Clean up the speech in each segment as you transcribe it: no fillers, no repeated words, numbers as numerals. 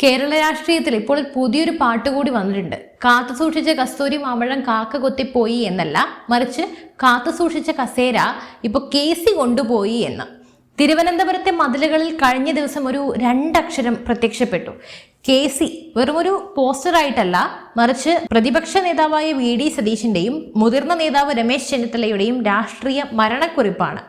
കേരള രാഷ്ട്രീയത്തിൽ ഇപ്പോൾ പുതിയൊരു പാട്ട് കൂടി വന്നിട്ടുണ്ട്. കാത്തു സൂക്ഷിച്ച കസ്തൂരി മാമ്പഴം കാക്ക കൊത്തിപ്പോയി എന്നല്ല, മറിച്ച് കാത്തു സൂക്ഷിച്ച കസേര ഇപ്പൊ കേസി കൊണ്ടുപോയി എന്ന്. തിരുവനന്തപുരത്തെ മതിലുകളിൽ കഴിഞ്ഞ ദിവസം ഒരു രണ്ടക്ഷരം പ്രത്യക്ഷപ്പെട്ടു. കേസി വെറുമൊരു പോസ്റ്ററായിട്ടല്ല, മറിച്ച് പ്രതിപക്ഷ നേതാവായ VD സതീശന്റെയും മുതിർന്ന നേതാവ് രമേശ് ചെന്നിത്തലയുടെയും രാഷ്ട്രീയ മരണക്കുറിപ്പാണ്.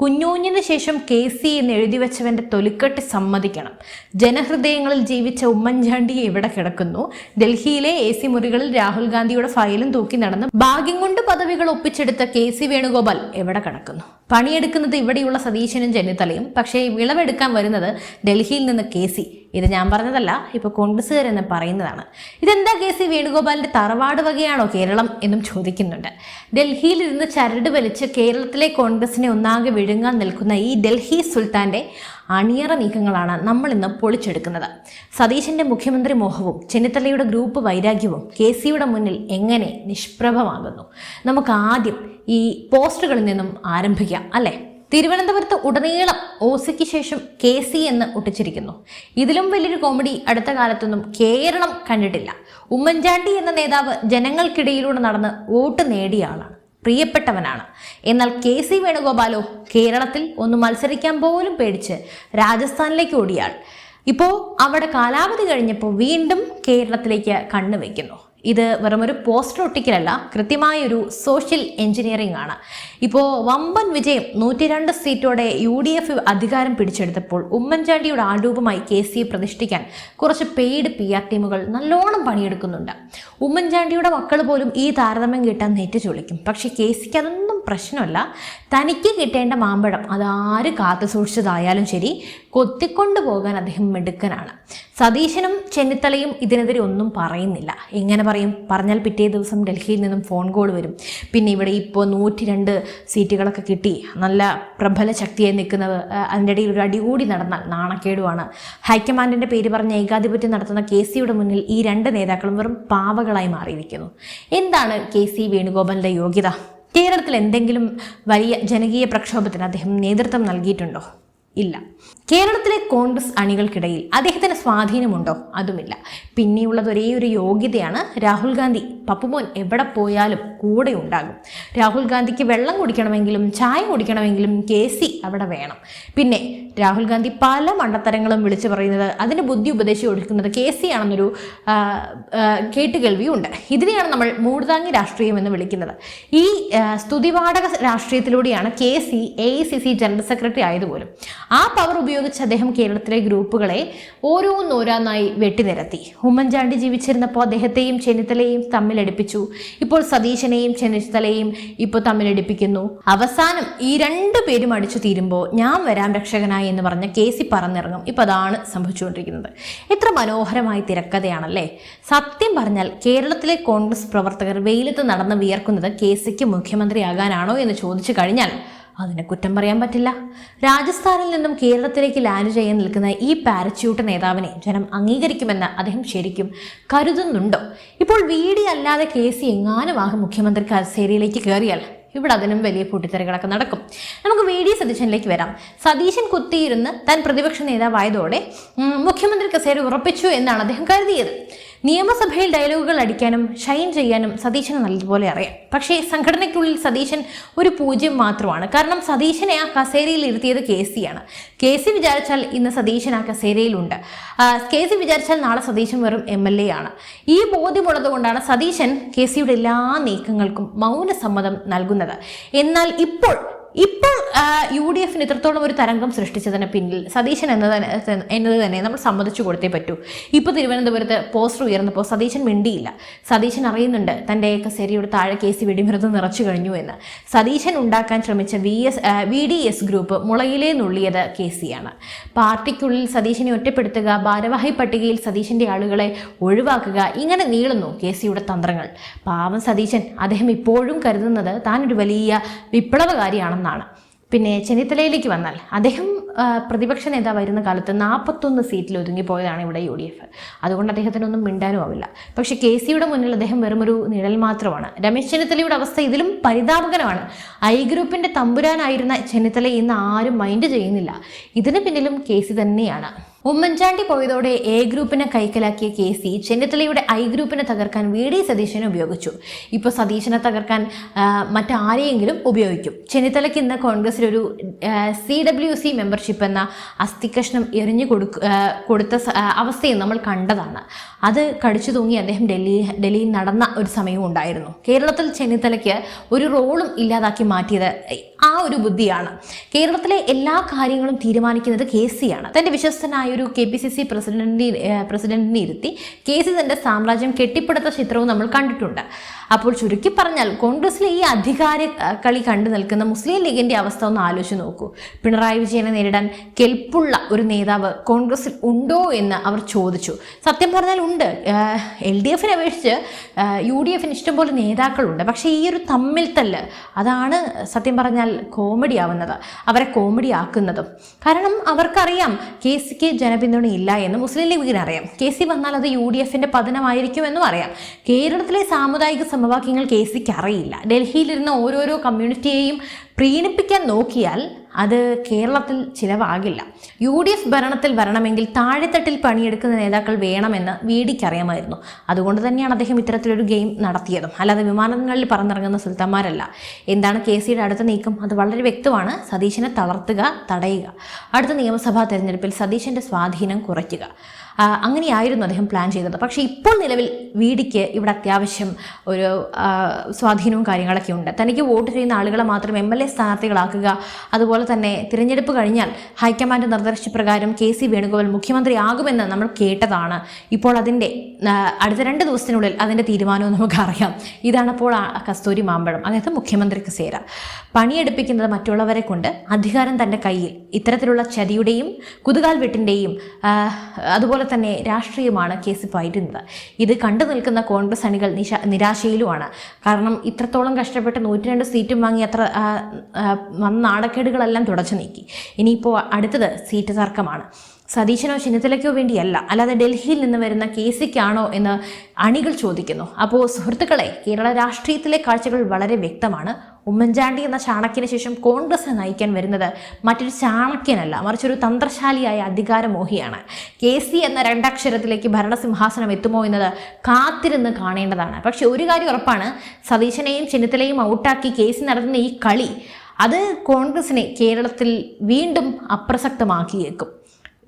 കുഞ്ഞൂഞ്ഞിന് ശേഷം കേസി എന്ന് എഴുതി വെച്ചവന്റെ തൊലിക്കെട്ട് സമ്മതിക്കണം. ജനഹൃദയങ്ങളിൽ ജീവിച്ച ഉമ്മൻചാണ്ടി എവിടെ കിടക്കുന്നു? ഡൽഹിയിലെ AC മുറികളിൽ രാഹുൽ ഗാന്ധിയുടെ ഫയലും തൂക്കി നടന്ന് ഭാഗ്യം കൊണ്ട് പദവികൾ ഒപ്പിച്ചെടുത്ത KC വേണുഗോപാൽ എവിടെ കിടക്കുന്നു? പണിയെടുക്കുന്നത് ഇവിടെയുള്ള സതീശനും ചെന്നിത്തലയും, പക്ഷേ വിളവെടുക്കാൻ വരുന്നത് ഡൽഹിയിൽ നിന്ന് കേസി. ഇത് ഞാൻ പറഞ്ഞതല്ല, ഇപ്പൊ കോൺഗ്രസ്സുകാരെന്ന് പറയുന്നതാണ്. ഇതെന്താ KC വേണുഗോപാലിന്റെ തറവാട് വകയാണോ കേരളം എന്നും ചോദിക്കുന്നുണ്ട്. ഡൽഹിയിൽ ഇരുന്ന് ചരട് വലിച്ച് കേരളത്തിലെ കോൺഗ്രസിനെ ഒന്നാകെ വിഴുങ്ങാൻ നിൽക്കുന്ന ഈ ഡൽഹി സുൽത്താന്റെ അണിയറ നീക്കങ്ങളാണ് നമ്മൾ ഇന്ന് പൊളിച്ചെടുക്കുന്നത്. സതീശന്റെ മുഖ്യമന്ത്രി മോഹവും ചെന്നിത്തലയുടെ ഗ്രൂപ്പ് വൈരാഗ്യവും KCയുടെ മുന്നിൽ എങ്ങനെ നിഷ്പ്രഭമാകുന്നു? നമുക്ക് ആദ്യം ഈ പോസ്റ്ററുകളിൽ നിന്നും ആരംഭിക്കാം, അല്ലേ? തിരുവനന്തപുരത്ത് ഉടനീളം ഓസിക്ക് ശേഷം KC എന്ന് ഒട്ടിച്ചിരിക്കുന്നു. ഇതിലും വലിയൊരു കോമഡി അടുത്ത കാലത്തൊന്നും കേരളം കണ്ടിട്ടില്ല. ഉമ്മൻചാണ്ടി എന്ന നേതാവ് ജനങ്ങൾക്കിടയിലൂടെ നടന്ന് വോട്ട് നേടിയ ആളാണ്, പ്രിയപ്പെട്ടവനാണ്. എന്നാൽ KC വേണുഗോപാലോ കേരളത്തിൽ ഒന്ന് മത്സരിക്കാൻ പോലും പേടിച്ച് രാജസ്ഥാനിലേക്ക് ഓടിയാൾ. ഇപ്പോൾ അവിടെ കാലാവധി കഴിഞ്ഞപ്പോൾ വീണ്ടും കേരളത്തിലേക്ക് കണ്ണുവെക്കുന്നു. ഇത് വെറുമൊരു പോസ്റ്റർ ഒട്ടിക്കലല്ല, കൃത്യമായൊരു സോഷ്യൽ എഞ്ചിനീയറിംഗ് ആണ്. ഇപ്പോൾ വമ്പൻ വിജയം 102 സീറ്റോടെ UDF അധികാരം പിടിച്ചെടുത്തപ്പോൾ ഉമ്മൻചാണ്ടിയുടെ ആരൂപമായി KCയെ പ്രതിഷ്ഠിക്കാൻ കുറച്ച് പെയ്ഡ് PR ടീമുകൾ നല്ലോണം പണിയെടുക്കുന്നുണ്ട്. ഉമ്മൻചാണ്ടിയുടെ മക്കൾ പോലും ഈ താരതമ്യം കിട്ടാൻ നെറ്റ് ചൊളിക്കും. പക്ഷേ KCക്ക് അതൊന്നും പ്രശ്നമല്ല. തനിക്ക് കിട്ടേണ്ട മാമ്പഴം അതാര് കാത്തു സൂക്ഷിച്ചതായാലും ശരി, കൊത്തിക്കൊണ്ടു പോകാൻ അദ്ദേഹം മിടുക്കനാണ്. സതീശനും ചെന്നിത്തലയും ഇതിനെതിരെ ഒന്നും പറയുന്നില്ല. എങ്ങനെ പറയും? പറഞ്ഞാൽ പിറ്റേ ദിവസം ഡൽഹിയിൽ നിന്നും ഫോൺ കോൾ വരും. പിന്നെ ഇവിടെ ഇപ്പോൾ 102 സീറ്റുകളൊക്കെ കിട്ടി, നല്ല പ്രബല ശക്തിയായി നിൽക്കുന്നത്, അതിൻ്റെ ഇടയിൽ ഒരു അടികൂടി നടന്നാൽ നാണക്കേടുമാണ്. ഹൈക്കമാൻഡിൻ്റെ പേര് പറഞ്ഞ് ഏകാധിപത്യം നടത്തുന്ന KCയുടെ മുന്നിൽ ഈ രണ്ട് നേതാക്കളും വെറും പാവകളായി മാറിയിരിക്കുന്നു. എന്താണ് KC വേണുഗോപാലിൻ്റെ യോഗ്യത? കേരളത്തിൽ എന്തെങ്കിലും വലിയ ജനകീയ പ്രക്ഷോഭത്തിന് അദ്ദേഹം നേതൃത്വം നൽകിയിട്ടുണ്ടോ? ഇല്ല. കേരളത്തിലെ കോൺഗ്രസ് അണികൾക്കിടയിൽ അദ്ദേഹത്തിന് സ്വാധീനമുണ്ടോ? അതുമില്ല. പിന്നെയുള്ളത് ഒരേ ഒരു യോഗ്യതയാണ് രാഹുൽ ഗാന്ധി. പപ്പുമോൻ എവിടെ പോയാലും കൂടെ ഉണ്ടാകും. രാഹുൽ ഗാന്ധിക്ക് വെള്ളം കുടിക്കണമെങ്കിലും ചായ കുടിക്കണമെങ്കിലും KC അവിടെ വേണം. പിന്നെ രാഹുൽ ഗാന്ധി പല മണ്ടത്തരങ്ങളും വിളിച്ചു പറയുന്നത്, അതിന് ബുദ്ധി ഉപദേശിച്ച് കൊടുക്കുന്നത് KC ആണെന്നൊരു കേട്ടുകേൾവിയുണ്ട്. ഇതിനെയാണ് നമ്മൾ മൂടുതാങ്ങി രാഷ്ട്രീയം എന്ന് വിളിക്കുന്നത്. ഈ സ്തുതിവാടക രാഷ്ട്രീയത്തിലൂടെയാണ് KC AICC ജനറൽ സെക്രട്ടറി ആയതുപോലും. ആ പവർ ഉപയോഗിച്ച് അദ്ദേഹം കേരളത്തിലെ ഗ്രൂപ്പുകളെ ഓരോന്നോരോന്നായി വെട്ടിനിരത്തി. ഉമ്മൻചാണ്ടി ജീവിച്ചിരുന്നപ്പോൾ അദ്ദേഹത്തെയും ചെന്നിത്തലയെയും തമ്മിലടിപ്പിച്ചു. ഇപ്പോൾ സതീശനെയും ചെന്നിത്തലയും ഇപ്പോൾ തമ്മിലടിപ്പിക്കുന്നു. അവസാനം ഈ രണ്ടു പേരും അടിച്ചു തീരുമ്പോൾ ഞാൻ വരാം രക്ഷകനായി എന്ന് പറഞ്ഞ KC പറന്നിറങ്ങും. ഇപ്പം അതാണ് സംഭവിച്ചുകൊണ്ടിരിക്കുന്നത്. എത്ര മനോഹരമായ തിരക്കഥയാണല്ലേ? സത്യം പറഞ്ഞാൽ കേരളത്തിലെ കോൺഗ്രസ് പ്രവർത്തകർ വെയിലത്ത് നടന്ന് വിയർക്കുന്നത് KCക്ക് മുഖ്യമന്ത്രിയാകാനാണോ എന്ന് ചോദിച്ചു കഴിഞ്ഞാൽ അതിനെ കുറ്റം പറയാൻ പറ്റില്ല. രാജസ്ഥാനിൽ നിന്നും കേരളത്തിലേക്ക് ലാൻഡ് ചെയ്യാൻ നിൽക്കുന്ന ഈ പാരച്യൂട്ട് നേതാവിനെ ജനം അംഗീകരിക്കുമെന്ന് അദ്ദേഹം ശരിക്കും കരുതുന്നുണ്ടോ? ഇപ്പോൾ VD അല്ലാതെ KC എങ്ങാനും മുഖ്യമന്ത്രി കസേരയിലേക്ക് കയറിയാൽ ഇവിടെ അതിനും വലിയ പൊട്ടിത്തെറികളൊക്കെ നടക്കും. നമുക്ക് VD സതീശനിലേക്ക് വരാം. സതീശൻ കുത്തിയിരുന്ന് താൻ പ്രതിപക്ഷ നേതാവായതോടെ മുഖ്യമന്ത്രി കസേര ഉറപ്പിച്ചു എന്നാണ് അദ്ദേഹം കരുതിയത്. നിയമസഭയിൽ ഡയലോഗുകൾ അടിക്കാനും ഷൈൻ ചെയ്യാനും സതീശന് നല്ലതുപോലെ അറിയാം. പക്ഷേ സംഘടനയ്ക്കുള്ളിൽ സതീശൻ ഒരു 0 മാത്രമാണ്. കാരണം സതീശനെ ആ കസേരയിൽ ഇരുത്തിയത് KC ആണ്. KC വിചാരിച്ചാൽ ഇന്ന് സതീശൻ ആ കസേരയിലുണ്ട്. KC വിചാരിച്ചാൽ നാളെ സതീശൻ വെറും MLA ആണ്. ഈ ബോധ്യമുള്ളത് കൊണ്ടാണ് സതീശൻ KCയുടെ എല്ലാ നീക്കങ്ങൾക്കും മൗനസമ്മതം നൽകുന്നത്. എന്നാൽ ഇപ്പോൾ UDFന് ഇത്രത്തോളം ഒരു തരംഗം സൃഷ്ടിച്ചതിന് പിന്നിൽ സതീശൻ എന്നത് തന്നെ നമ്മൾ സമ്മതിച്ചു കൊടുത്തേ പറ്റൂ. ഇപ്പോൾ തിരുവനന്തപുരത്ത് പോസ്റ്റർ ഉയർന്നപ്പോൾ സതീശൻ മിണ്ടിയില്ല. സതീശൻ അറിയുന്നുണ്ട് തൻ്റെ കസേരയുടെ താഴെ KC വെടിമരുന്ന് നിറച്ചു കഴിഞ്ഞു എന്ന്. സതീശൻ ഉണ്ടാക്കാൻ ശ്രമിച്ച VDS ഗ്രൂപ്പ് മുളയിലേ നുള്ളിയത് KCയാണ്. പാർട്ടിക്കുള്ളിൽ സതീശനെ ഒറ്റപ്പെടുത്തുക, ഭാരവാഹി പട്ടികയിൽ സതീശൻ്റെ ആളുകളെ ഒഴിവാക്കുക, ഇങ്ങനെ നീളുന്നു KCയുടെ തന്ത്രങ്ങൾ. പാവം സതീശൻ, അദ്ദേഹം ഇപ്പോഴും കരുതുന്നത് താനൊരു വലിയ വിപ്ലവകാരിയാണെന്നാണ്. പിന്നെ ചെന്നിത്തലയിലേക്ക് വന്നാൽ അദ്ദേഹം പ്രതിപക്ഷ നേതാവായിരുന്ന കാലത്ത് 41 സീറ്റിൽ ഒതുങ്ങിപ്പോയതാണ് ഇവിടെ UDF. അതുകൊണ്ട് അദ്ദേഹത്തിനൊന്നും മിണ്ടാനും ആവില്ല. പക്ഷേ KCയുടെ മുന്നിൽ അദ്ദേഹം വെറുമൊരു നിഴൽ മാത്രമാണ്. രമേശ് ചെന്നിത്തലയുടെ അവസ്ഥ ഇതിലും പരിതാപകരമാണ്. ഗ്രൂപ്പിന്റെ തമ്പുരാനായിരുന്ന ചെന്നിത്തല ഇന്ന് ആരും മൈൻഡ് ചെയ്യുന്നില്ല. ഇതിന് പിന്നിലും KC തന്നെയാണ്. ഉമ്മൻചാണ്ടി പോയതോടെ എ ഗ്രൂപ്പിനെ കൈക്കലാക്കിയ KC ചെന്നിത്തലയുടെ I ഗ്രൂപ്പിനെ തകർക്കാൻ VD സതീശനെ ഉപയോഗിച്ചു. ഇപ്പോൾ സതീശനെ തകർക്കാൻ മറ്റാരെയെങ്കിലും ഉപയോഗിക്കും. ചെന്നിത്തലയ്ക്ക് ഇന്ന് കോൺഗ്രസിലൊരു CWC മെമ്പർഷിപ്പ് എന്ന അസ്ഥികഷ്ണം എറിഞ്ഞു കൊടുത്ത അവസ്ഥയും നമ്മൾ കണ്ടതാണ്. അത് കടിച്ചു തൂങ്ങി അദ്ദേഹം ഡൽഹിയിൽ നടന്ന ഒരു സമയവും ഉണ്ടായിരുന്നു. കേരളത്തിൽ ചെന്നിത്തലയ്ക്ക് ഒരു റോളും ഇല്ലാതാക്കി മാറ്റിയത് ആ ഒരു ബുദ്ധിയാണ്. കേരളത്തിലെ എല്ലാ കാര്യങ്ങളും തീരുമാനിക്കുന്നത് KC ആണ്. തൻ്റെ വിശ്വസ്തനായ ഒരു KPCC പ്രസിഡന്റിനെ ഇരുത്തി KC തൻ്റെ സാമ്രാജ്യം കെട്ടിപ്പടുത്ത ചിത്രവും നമ്മൾ കണ്ടിട്ടുണ്ട്. അപ്പോൾ ചുരുക്കി പറഞ്ഞാൽ കോൺഗ്രസിലെ ഈ അധികാര കളി കണ്ടു നിൽക്കുന്ന മുസ്ലിം ലീഗിന്റെ അവസ്ഥ ഒന്ന് ആലോചിച്ച് നോക്കൂ. പിണറായി വിജയനെ നേരിടാൻ കെൽപ്പുള്ള ഒരു നേതാവ് കോൺഗ്രസിൽ ഉണ്ടോ എന്ന് അവർ ചോദിച്ചു. സത്യം പറഞ്ഞാൽ ഉണ്ട്. LDFനെ അപേക്ഷിച്ച് UDFന് ഇഷ്ടംപോലെ നേതാക്കളുണ്ട്. പക്ഷേ ഈ ഒരു തമ്മിൽ തല്ല് അതാണ് സത്യം പറഞ്ഞാൽ കോമഡി ആവുന്നത്, അവരെ കോമഡി ആക്കുന്നതും. കാരണം അവർക്കറിയാം KCക്ക് ജനപിന്തുണയില്ല എന്ന് മുസ്ലിം ലീഗിന് അറിയാം. KC വന്നാൽ അത് UDFന്റെ പതനമായിരിക്കുമെന്നും അറിയാം. കേരളത്തിലെ സാമുദായിക സമവാക്യങ്ങൾ KCക്ക് അറിയില്ല. ഡൽഹിയിലിരുന്ന ഓരോരോ കമ്മ്യൂണിറ്റിയെയും പ്രീണിപ്പിക്കാൻ നോക്കിയാൽ അത് കേരളത്തിൽ ചിലവാകില്ല. UDF ഭരണത്തിൽ വരണമെങ്കിൽ താഴെത്തട്ടിൽ പണിയെടുക്കുന്ന നേതാക്കൾ വേണമെന്ന് VDക്ക് അറിയാമായിരുന്നു. അതുകൊണ്ട് തന്നെയാണ് അദ്ദേഹം ഇത്തരത്തിലൊരു ഗെയിം നടത്തിയതും. അല്ലാതെ വിമാനങ്ങളിൽ പറന്നിറങ്ങുന്ന സുൽത്താന്മാരല്ല. എന്താണ് KCയുടെ അടുത്ത നീക്കം? അത് വളരെ വ്യക്തമാണ്. സതീശനെ തളർത്തുക, തടയുക. അടുത്ത നിയമസഭാ തെരഞ്ഞെടുപ്പിൽ സതീശൻ്റെ സ്വാധീനം കുറയ്ക്കുക. അങ്ങനെയായിരുന്നു അദ്ദേഹം പ്ലാൻ ചെയ്തത്. പക്ഷേ ഇപ്പോൾ നിലവിൽ VDക്ക് ഇവിടെ അത്യാവശ്യം ഒരു സ്വാധീനവും കാര്യങ്ങളൊക്കെ ഉണ്ട്. തനിക്ക് വോട്ട് ചെയ്യുന്ന ആളുകളെ മാത്രം MLA സ്ഥാനാർത്ഥികളാക്കുക, അതുപോലെ തന്നെ തിരഞ്ഞെടുപ്പ് കഴിഞ്ഞാൽ ഹൈക്കമാൻഡ് നിർദ്ദേശപ്രകാരം KC വേണുഗോപാൽ മുഖ്യമന്ത്രിയാകുമെന്ന് നമ്മൾ കേട്ടതാണ്. ഇപ്പോൾ അതിൻ്റെ അടുത്ത 2 ദിവസത്തിനുള്ളിൽ അതിൻ്റെ തീരുമാനവും നമുക്കറിയാം. ഇതാണിപ്പോൾ കസ്തൂരി മാമ്പഴം, അതായത് മുഖ്യമന്ത്രിക്ക് സേര. പണിയെടുപ്പിക്കുന്നത് മറ്റുള്ളവരെ കൊണ്ട്, അധികാരം തൻ്റെ കയ്യിൽ. ഇത്തരത്തിലുള്ള ചതിയുടെയും കുതുകാൽ വെട്ടിൻ്റെയും അതുപോലെ തന്നെ രാഷ്ട്രീയമാണ് KC പയറ്റുന്നത്. ഇത് കണ്ടു നിൽക്കുന്ന കോൺഗ്രസ് അണികൾ നിരാശയിലുമാണ്. കാരണം ഇത്രത്തോളം കഷ്ടപ്പെട്ട് 102 സീറ്റും വാങ്ങി അത്ര വന്ന നാടക്കേടുകളെല്ലാം തുടച്ചു നീക്കി. ഇനിയിപ്പോൾ അടുത്തത് സീറ്റ് തർക്കമാണ്. സതീശനോ ചെന്നിത്തലയ്ക്കോ വേണ്ടിയല്ല, അല്ലാതെ ഡൽഹിയിൽ നിന്ന് വരുന്ന KCക്കാണോ എന്ന് അണികൾ ചോദിക്കുന്നു. അപ്പോൾ സുഹൃത്തുക്കളെ, കേരള രാഷ്ട്രീയത്തിലെ കാഴ്ചകൾ വളരെ വ്യക്തമാണ്. ഉമ്മൻചാണ്ടി എന്ന ചാണക്യന് ശേഷം കോൺഗ്രസിനെ നയിക്കാൻ വരുന്നത് മറ്റൊരു ചാണക്യനല്ല, മറിച്ചൊരു തന്ത്രശാലിയായ അധികാരമോഹിയാണ്. KC എന്ന 2 അക്ഷരത്തിലേക്ക് ഭരണസിംഹാസനം എത്തുമോ എന്നത് കാത്തിരുന്ന് കാണേണ്ടതാണ്. പക്ഷെ ഒരു കാര്യം ഉറപ്പാണ്, സതീശനെയും ചെന്നിത്തലയും ഔട്ടാക്കി KC നടത്തുന്ന ഈ കളി അത് കോൺഗ്രസിനെ കേരളത്തിൽ വീണ്ടും അപ്രസക്തമാക്കിയേക്കും.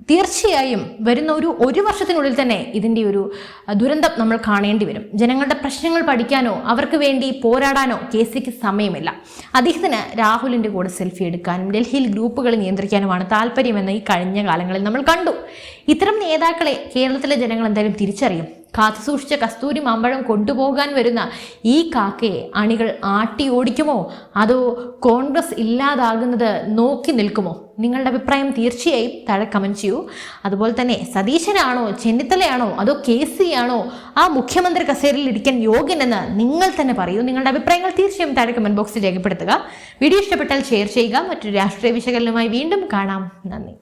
തീർച്ചയായും വരുന്ന ഒരു വർഷത്തിനുള്ളിൽ തന്നെ ഇതിൻ്റെ ഒരു ദുരന്തം നമ്മൾ കാണേണ്ടി വരും. ജനങ്ങളുടെ പ്രശ്നങ്ങൾ പഠിക്കാനോ അവർക്ക് വേണ്ടി പോരാടാനോ KCക്ക് സമയമില്ല. അദ്ദേഹത്തിന് രാഹുലിൻ്റെ കൂടെ സെൽഫി എടുക്കാനും ഡൽഹിയിൽ ഗ്രൂപ്പുകൾ നിയന്ത്രിക്കാനുമാണ് താല്പര്യമെന്ന് ഈ കഴിഞ്ഞ കാലങ്ങളിൽ നമ്മൾ കണ്ടു. ഇത്തരം നേതാക്കളെ കേരളത്തിലെ ജനങ്ങൾ എന്തായാലും തിരിച്ചറിയും. കാത്തുസൂക്ഷിച്ച കസ്തൂരി മാമ്പഴം കൊണ്ടുപോകാൻ വരുന്ന ഈ കാക്കയെ അണികൾ ആട്ടി ഓടിക്കുമോ, അതോ കോൺഗ്രസ് ഇല്ലാതാകുന്നത് നോക്കി നിൽക്കുമോ? നിങ്ങളുടെ അഭിപ്രായം തീർച്ചയായും താഴെ കമൻറ്റ് ചെയ്യൂ. അതുപോലെ തന്നെ സതീശനാണോ, ചെന്നിത്തലയാണോ, അതോ KC ആണോ ആ മുഖ്യമന്ത്രി കസേരയിൽ ഇരിക്കാൻ യോഗ്യനെന്ന് നിങ്ങൾ തന്നെ പറയൂ. നിങ്ങളുടെ അഭിപ്രായങ്ങൾ തീർച്ചയായും താഴെ കമൻറ്റ് ബോക്സിൽ രേഖപ്പെടുത്തുക. വീഡിയോ ഇഷ്ടപ്പെട്ടാൽ ഷെയർ ചെയ്യുക. മറ്റൊരു രാഷ്ട്രീയ വിശകലനവുമായി വീണ്ടും കാണാം. നന്ദി.